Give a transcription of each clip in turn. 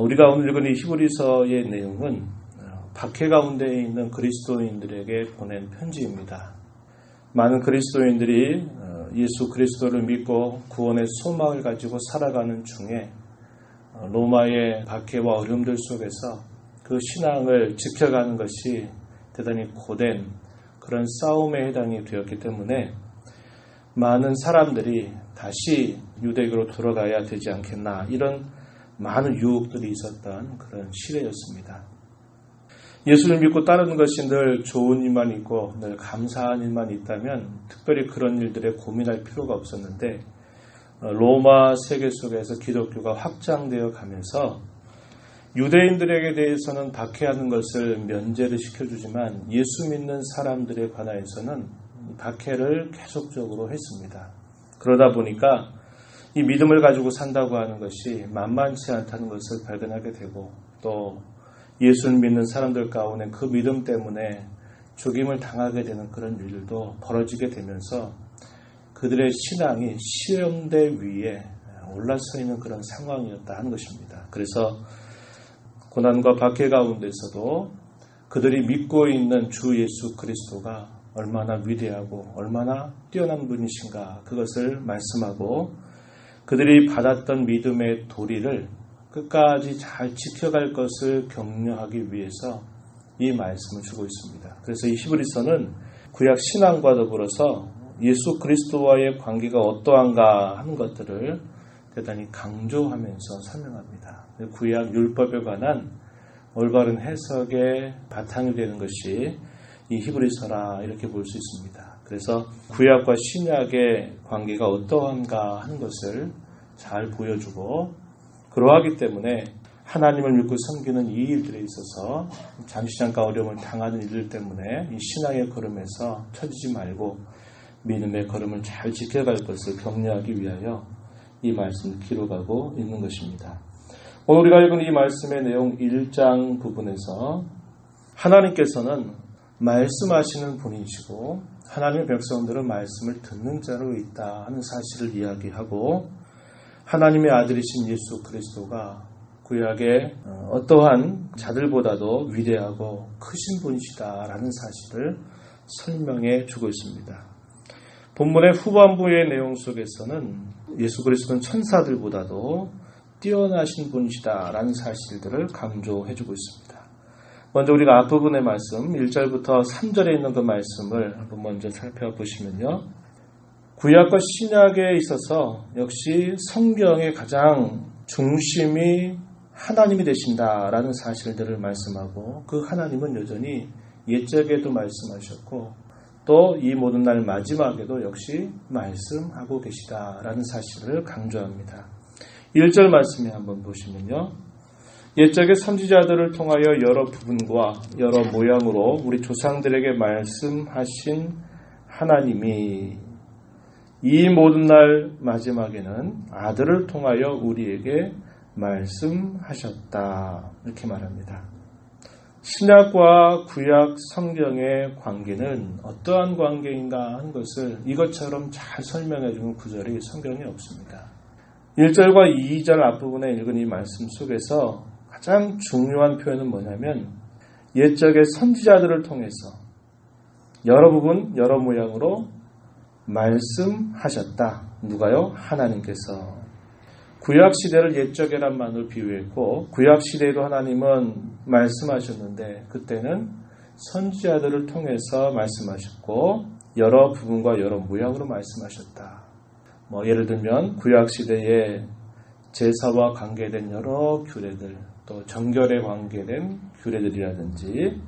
우리가 오늘 읽은 이 히브리서의 내용은 박해 가운데 있는 그리스도인들에게 보낸 편지입니다. 많은 그리스도인들이 예수 그리스도를 믿고 구원의 소망을 가지고 살아가는 중에 로마의 박해와 어려움들 속에서 그 신앙을 지켜가는 것이 대단히 고된 그런 싸움에 해당이 되었기 때문에 많은 사람들이 다시 유대교로 돌아가야 되지 않겠나, 이런 많은 유혹들이 있었던 그런 시대였습니다. 예수를 믿고 따르는 것이 늘 좋은 일만 있고 늘 감사한 일만 있다면 특별히 그런 일들에 고민할 필요가 없었는데, 로마 세계 속에서 기독교가 확장되어 가면서 유대인들에게 대해서는 박해하는 것을 면제를 시켜주지만 예수 믿는 사람들에 관하여서는 박해를 계속적으로 했습니다. 그러다 보니까 이 믿음을 가지고 산다고 하는 것이 만만치 않다는 것을 발견하게 되고, 또 예수를 믿는 사람들 가운데 그 믿음 때문에 죽임을 당하게 되는 그런 일들도 벌어지게 되면서 그들의 신앙이 시험대 위에 올라서 있는 그런 상황이었다 하는 것입니다. 그래서 고난과 박해 가운데서도 그들이 믿고 있는 주 예수 그리스도가 얼마나 위대하고 얼마나 뛰어난 분이신가, 그것을 말씀하고 그들이 받았던 믿음의 도리를 끝까지 잘 지켜갈 것을 격려하기 위해서 이 말씀을 주고 있습니다. 그래서 이 히브리서는 구약 신앙과 더불어서 예수 그리스도와의 관계가 어떠한가 하는 것들을 대단히 강조하면서 설명합니다. 구약 율법에 관한 올바른 해석의 바탕이 되는 것이 이 히브리서라, 이렇게 볼 수 있습니다. 그래서 구약과 신약의 관계가 어떠한가 하는 것을 잘 보여주고, 그러하기 때문에 하나님을 믿고 섬기는 이 일들에 있어서 잠시 잠깐 어려움을 당하는 일들 때문에 이 신앙의 걸음에서 처지지 말고 믿음의 걸음을 잘 지켜갈 것을 격려하기 위하여 이 말씀을 기록하고 있는 것입니다. 오늘 우리가 읽은 이 말씀의 내용 1장 부분에서 하나님께서는 말씀하시는 분이시고 하나님의 백성들은 말씀을 듣는 자로 있다 하는 사실을 이야기하고, 하나님의 아들이신 예수 그리스도가 구약의 어떠한 자들보다도 위대하고 크신 분이시다라는 사실을 설명해 주고 있습니다. 본문의 후반부의 내용 속에서는 예수 그리스도는 천사들보다도 뛰어나신 분이시다라는 사실들을 강조해 주고 있습니다. 먼저 우리가 앞부분의 말씀 1절부터 3절에 있는 그 말씀을 한번 먼저 살펴보시면요, 구약과 신약에 있어서 역시 성경의 가장 중심이 하나님이 되신다라는 사실들을 말씀하고, 그 하나님은 여전히 옛적에도 말씀하셨고 또 이 모든 날 마지막에도 역시 말씀하고 계시다라는 사실을 강조합니다. 1절 말씀에 한번 보시면요, 옛적의 선지자들을 통하여 여러 부분과 여러 모양으로 우리 조상들에게 말씀하신 하나님이 이 모든 날 마지막에는 아들을 통하여 우리에게 말씀하셨다, 이렇게 말합니다. 신약과 구약 성경의 관계는 어떠한 관계인가 하는 것을 이것처럼 잘 설명해 주는 구절이 성경에 없습니다. 1절과 2절 앞부분에 읽은 이 말씀 속에서 가장 중요한 표현은 뭐냐면, 옛적의 선지자들을 통해서 여러 부분 여러 모양으로 말씀하셨다. 누가요? 하나님께서. 구약 시대를 옛적이란 말로 비유했고, 구약 시대에도 하나님은 말씀하셨는데 그때는 선지자들을 통해서 말씀하셨고 여러 부분과 여러 모양으로 말씀하셨다. 예를 들면 구약 시대에 제사와 관계된 여러 규례들, 또 정결에 관계된 규례들이라든지,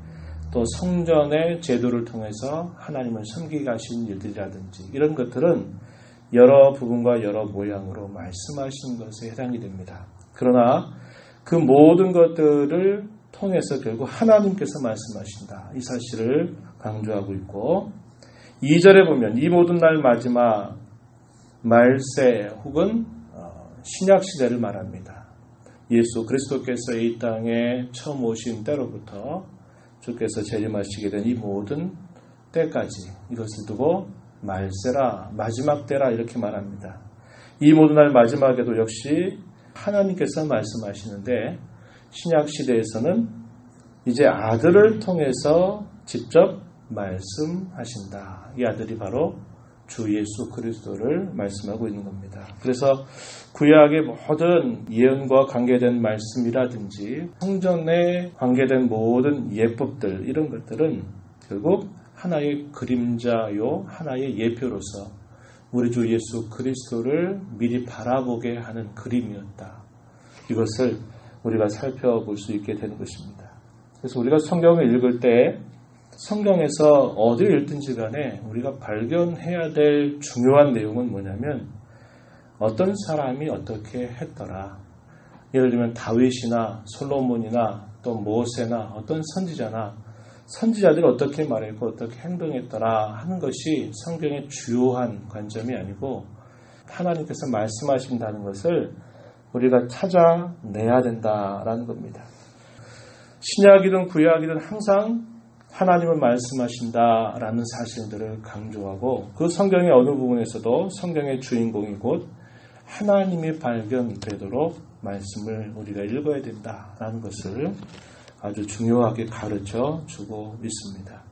또 성전의 제도를 통해서 하나님을 섬기게 하신 일들이라든지, 이런 것들은 여러 부분과 여러 모양으로 말씀하시는 것에 해당이 됩니다. 그러나 그 모든 것들을 통해서 결국 하나님께서 말씀하신다, 이 사실을 강조하고 있고, 2절에 보면 이 모든 날 마지막 말세 혹은 신약시대를 말합니다. 예수 그리스도께서 이 땅에 처음 오신 때로부터 주께서 재림하시게 된 이 모든 때까지, 이것을 두고 말세라, 마지막 때라, 이렇게 말합니다. 이 모든 날 마지막에도 역시 하나님께서 말씀하시는데 신약 시대에서는 이제 아들을 통해서 직접 말씀하신다. 이 아들이 바로 주 예수 그리스도를 말씀하고 있는 겁니다. 그래서 구약의 모든 예언과 관계된 말씀이라든지 성전에 관계된 모든 예법들 이런 것들은 결국 하나의 그림자요 하나의 예표로서 우리 주 예수 그리스도를 미리 바라보게 하는 그림이었다. 이것을 우리가 살펴볼 수 있게 되는 것입니다. 그래서 우리가 성경을 읽을 때 성경에서 어디를 읽든지 간에 우리가 발견해야 될 중요한 내용은 뭐냐면 어떤 사람이 어떻게 했더라. 예를 들면 다윗이나 솔로몬이나 또 모세나 어떤 선지자들이 어떻게 말했고 어떻게 행동했더라 하는 것이 성경의 주요한 관점이 아니고 하나님께서 말씀하신다는 것을 우리가 찾아내야 된다라는 겁니다. 신약이든 구약이든 항상 하나님은 말씀하신다라는 사실들을 강조하고 그 성경의 어느 부분에서도 성경의 주인공이 곧 하나님이 발견되도록 말씀을 우리가 읽어야 된다라는 것을 아주 중요하게 가르쳐 주고 있습니다.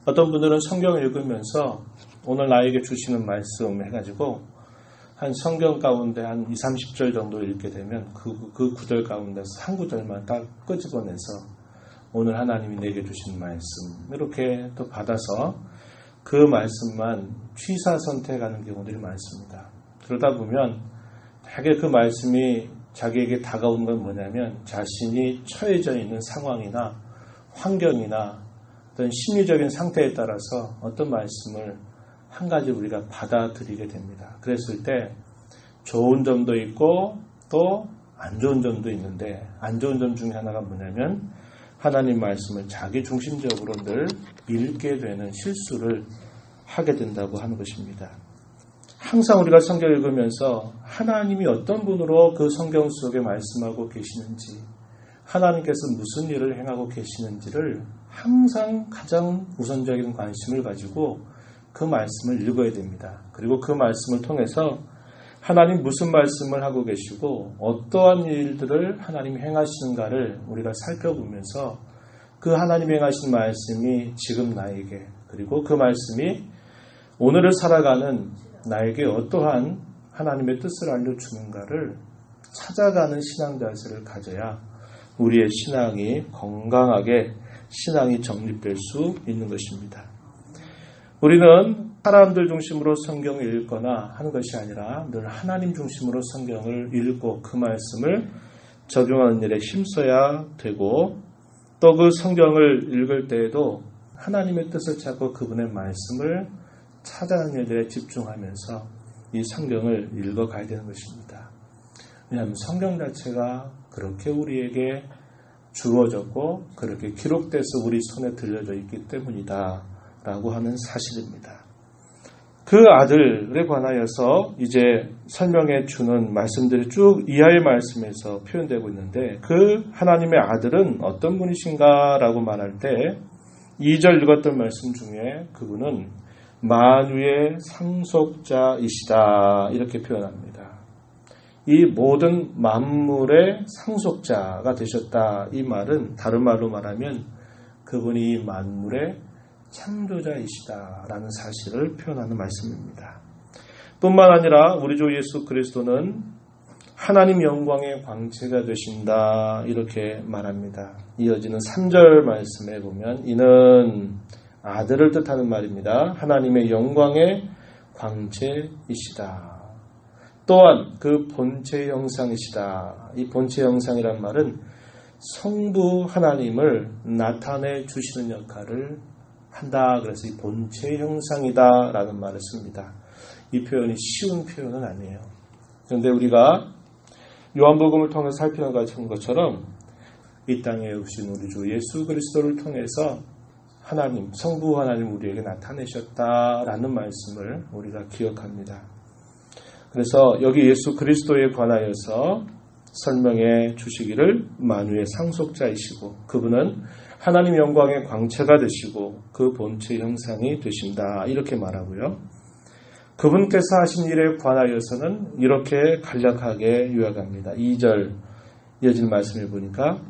어떤 분들은 성경을 읽으면서 오늘 나에게 주시는 말씀 해가지고 한 성경 가운데 한 20-30절 정도 읽게 되면 그 구절 가운데서 한 구절만 딱 끄집어내서 오늘 하나님이 내게 주신 말씀 이렇게 또 받아서 그 말씀만 취사 선택하는 경우들이 많습니다. 그러다 보면 되게 그 말씀이 자기에게 다가온 건 뭐냐면 자신이 처해져 있는 상황이나 환경이나 어떤 심리적인 상태에 따라서 어떤 말씀을 한 가지 우리가 받아들이게 됩니다. 그랬을 때 좋은 점도 있고 또 안 좋은 점도 있는데 안 좋은 점 중에 하나가 뭐냐면 하나님 말씀을 자기 중심적으로 늘 읽게 되는 실수를 하게 된다고 하는 것입니다. 항상 우리가 성경을 읽으면서 하나님이 어떤 분으로 그 성경 속에 말씀하고 계시는지 하나님께서 무슨 일을 행하고 계시는지를 항상 가장 우선적인 관심을 가지고 그 말씀을 읽어야 됩니다. 그리고 그 말씀을 통해서 하나님 무슨 말씀을 하고 계시고 어떠한 일들을 하나님이 행하시는가를 우리가 살펴보면서 그 하나님이 행하신 말씀이 지금 나에게 그리고 그 말씀이 오늘을 살아가는 나에게 어떠한 하나님의 뜻을 알려주는가를 찾아가는 신앙 자세를 가져야 우리의 신앙이 건강하게 신앙이 정립될 수 있는 것입니다. 우리는 사람들 중심으로 성경을 읽거나 하는 것이 아니라 늘 하나님 중심으로 성경을 읽고 그 말씀을 적용하는 일에 힘써야 되고 또 그 성경을 읽을 때에도 하나님의 뜻을 찾고 그분의 말씀을 찾아가는 일들에 집중하면서 이 성경을 읽어가야 되는 것입니다. 왜냐하면 성경 자체가 그렇게 우리에게 주어졌고 그렇게 기록돼서 우리 손에 들려져 있기 때문이다 라고 하는 사실입니다. 그 아들에 관하여서 이제 설명해 주는 말씀들이 쭉 이하의 말씀에서 표현되고 있는데 그 하나님의 아들은 어떤 분이신가 라고 말할 때 2절 읽었던 말씀 중에 그분은 만유의 상속자이시다 이렇게 표현합니다. 이 모든 만물의 상속자가 되셨다. 이 말은 다른 말로 말하면 그분이 만물의 창조자이시다라는 사실을 표현하는 말씀입니다. 뿐만 아니라 우리 주 예수 그리스도는 하나님 영광의 광채가 되신다 이렇게 말합니다. 이어지는 3절 말씀에 보면 이는 아들을 뜻하는 말입니다. 하나님의 영광의 광채이시다. 또한 그 본체 형상이시다. 이 본체 형상이란 말은 성부 하나님을 나타내 주시는 역할을 한다. 그래서 이 본체 형상이다 라는 말을 씁니다. 이 표현이 쉬운 표현은 아니에요. 그런데 우리가 요한복음을 통해 살펴본 것처럼 이 땅에 오신 우리 주 예수 그리스도를 통해서 하나님, 성부 하나님 우리에게 나타내셨다라는 말씀을 우리가 기억합니다. 그래서 여기 예수 그리스도에 관하여서 설명해 주시기를 만유의 상속자이시고 그분은 하나님 영광의 광채가 되시고 그 본체 형상이 되신다 이렇게 말하고요. 그분께서 하신 일에 관하여서는 이렇게 간략하게 요약합니다. 2절 이어지는 말씀을 보니까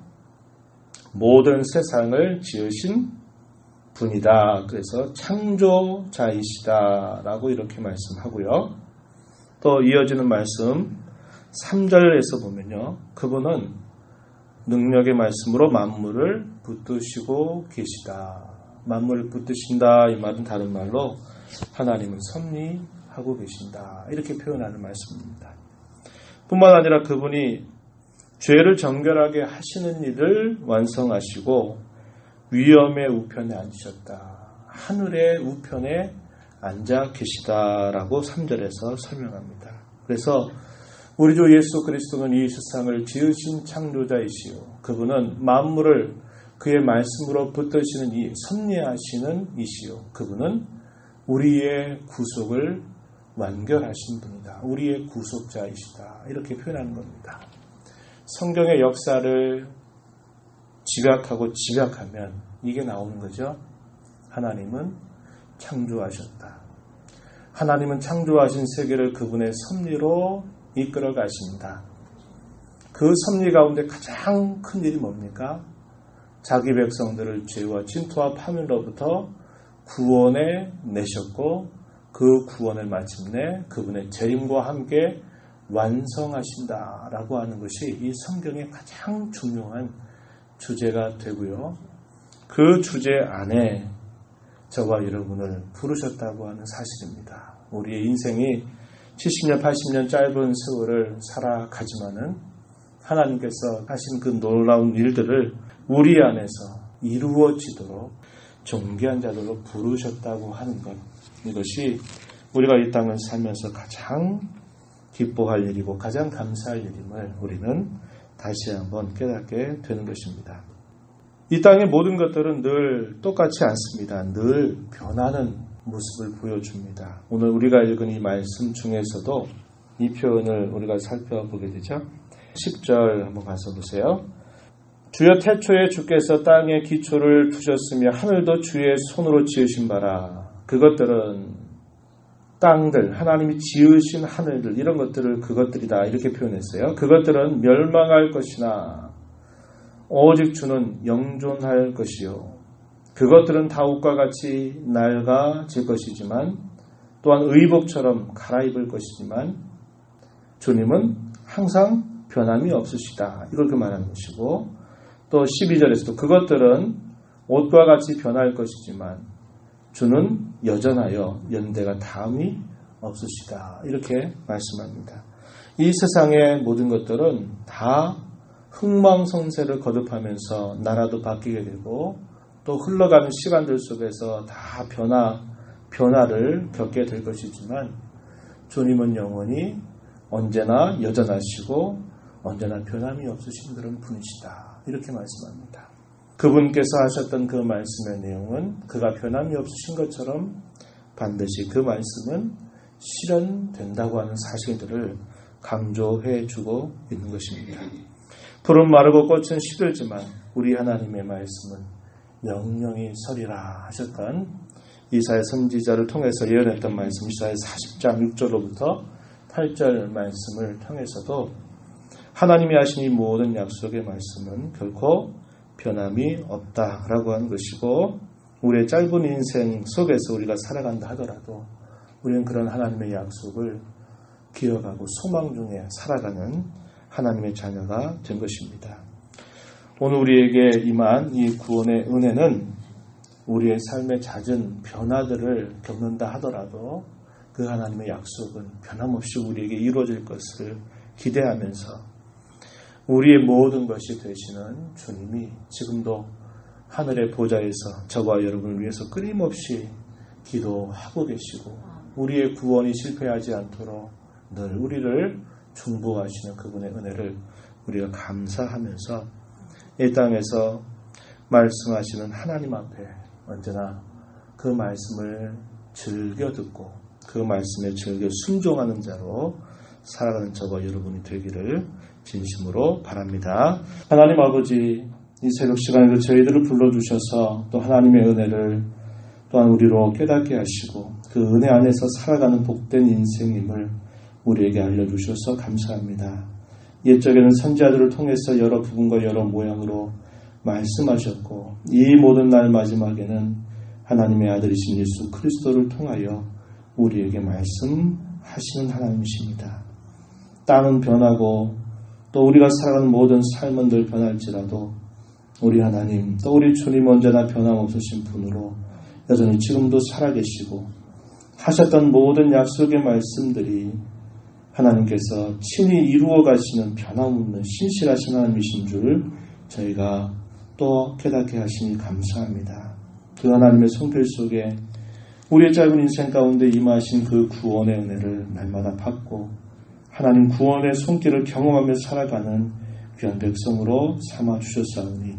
모든 세상을 지으신 분이다. 그래서 창조자이시다라고 이렇게 말씀하고요. 또 이어지는 말씀 3절에서 보면요. 그분은 능력의 말씀으로 만물을 붙드시고 계시다. 만물을 붙드신다. 이 말은 다른 말로 하나님은 섭리하고 계신다. 이렇게 표현하는 말씀입니다. 뿐만 아니라 그분이 죄를 정결하게 하시는 일을 완성하시고 위엄의 우편에 앉으셨다. 하늘의 우편에 앉아 계시다라고 3절에서 설명합니다. 그래서 우리 주 예수 그리스도는 이 세상을 지으신 창조자이시요. 그분은 만물을 그의 말씀으로 붙드시는 이 섭리하시는 이시요. 그분은 우리의 구속을 완결하신 분이다. 우리의 구속자이시다. 이렇게 표현하는 겁니다. 성경의 역사를 집약하고 집약하면 이게 나오는 거죠. 하나님은 창조하셨다. 하나님은 창조하신 세계를 그분의 섭리로 이끌어 가신다. 그 섭리 가운데 가장 큰 일이 뭡니까? 자기 백성들을 죄와 진토와 파멸로부터 구원해 내셨고 그 구원을 마침내 그분의 재림과 함께 완성하신다라고 하는 것이 이 성경의 가장 중요한 주제가 되고요. 그 주제 안에 저와 여러분을 부르셨다고 하는 사실입니다. 우리의 인생이 70년, 80년 짧은 세월을 살아가지만은 하나님께서 하신 그 놀라운 일들을 우리 안에서 이루어지도록 존귀한 자들로 부르셨다고 하는 것. 이것이 우리가 이 땅을 살면서 가장 기뻐할 일이고 가장 감사할 일임을 우리는 다시 한번 깨닫게 되는 것입니다. 이 땅의 모든 것들은 늘 똑같지 않습니다. 늘 변하는 모습을 보여줍니다. 오늘 우리가 읽은 이 말씀 중에서도 이 표현을 우리가 살펴보게 되죠. 10절 한번 가서 보세요. 주여 태초에 주께서 땅의 기초를 두셨으며 하늘도 주의 손으로 지으신 바라. 그것들은 땅들, 하나님이 지으신 하늘들, 이런 것들을 그것들이다 이렇게 표현했어요. 그것들은 멸망할 것이나 오직 주는 영존할 것이요. 그것들은 다 옷과 같이 낡아질 것이지만 또한 의복처럼 갈아입을 것이지만 주님은 항상 변함이 없으시다. 이렇게 말하는 것이고 또 12절에서도 그것들은 옷과 같이 변할 것이지만 주는 여전하여 연대가 다음이 없으시다. 이렇게 말씀합니다. 이 세상의 모든 것들은 다 흥망성쇠를 거듭하면서 나라도 바뀌게 되고 또 흘러가는 시간들 속에서 다 변화를 겪게 될 것이지만 주님은 영원히 언제나 여전하시고 언제나 변함이 없으신 그런 분이시다. 이렇게 말씀합니다. 그분께서 하셨던 그 말씀의 내용은 그가 변함이 없으신 것처럼 반드시 그 말씀은 실현된다고 하는 사실들을 강조해 주고 있는 것입니다. 푸른 마르고 꽃은 시들지만 우리 하나님의 말씀은 영영이 서리라 하셨던 이사야 선지자를 통해서 예언했던 말씀, 이사야 40장 6절로부터 8절 말씀을 통해서도 하나님이 하신 이 모든 약속의 말씀은 결코 변함이 없다라고 하는 것이고 우리의 짧은 인생 속에서 우리가 살아간다 하더라도 우리는 그런 하나님의 약속을 기억하고 소망 중에 살아가는 하나님의 자녀가 된 것입니다. 오늘 우리에게 임한 이 구원의 은혜는 우리의 삶의 잦은 변화들을 겪는다 하더라도 그 하나님의 약속은 변함없이 우리에게 이루어질 것을 기대하면서 우리의 모든 것이 되시는 주님이 지금도 하늘의 보좌에서 저와 여러분을 위해서 끊임없이 기도하고 계시고 우리의 구원이 실패하지 않도록 늘 우리를 중보하시는 그분의 은혜를 우리가 감사하면서 이 땅에서 말씀하시는 하나님 앞에 언제나 그 말씀을 즐겨 듣고 그 말씀에 즐겨 순종하는 자로 살아가는 저와 여러분이 되기를 진심으로 바랍니다. 하나님 아버지, 이 새벽 시간에도 저희들을 불러주셔서 또 하나님의 은혜를 또한 우리로 깨닫게 하시고 그 은혜 안에서 살아가는 복된 인생임을 우리에게 알려주셔서 감사합니다. 옛적에는 선지자들을 통해서 여러 부분과 여러 모양으로 말씀하셨고 이 모든 날 마지막에는 하나님의 아들이신 예수 그리스도를 통하여 우리에게 말씀하시는 하나님이십니다. 땅은 변하고 또 우리가 살아가는 모든 삶은 늘 변할지라도 우리 하나님 또 우리 주님 언제나 변함없으신 분으로 여전히 지금도 살아계시고 하셨던 모든 약속의 말씀들이 하나님께서 친히 이루어 가시는 변함없는 신실하신 하나님이신 줄 저희가 또 깨닫게 하시니 감사합니다. 그 하나님의 성필 속에 우리의 짧은 인생 가운데 임하신 그 구원의 은혜를 날마다 받고 하나님 구원의 손길을 경험하며 살아가는 귀한 백성으로 삼아주셨사오니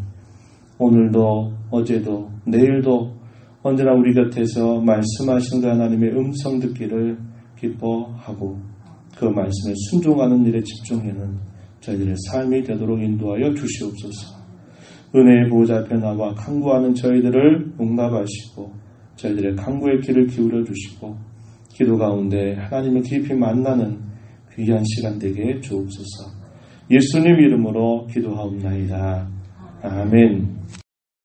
오늘도 어제도 내일도 언제나 우리 곁에서 말씀하시는 그 하나님의 음성 듣기를 기뻐하고 그 말씀에 순종하는 일에 집중하는 저희들의 삶이 되도록 인도하여 주시옵소서. 은혜의 보호자 앞에 나와 간구하는 저희들을 응답하시고 저희들의 간구의 귀를 기울여 주시고 기도 가운데 하나님을 깊이 만나는 귀한 시간 되게 주옵소서. 예수님 이름으로 기도하옵나이다. 아멘.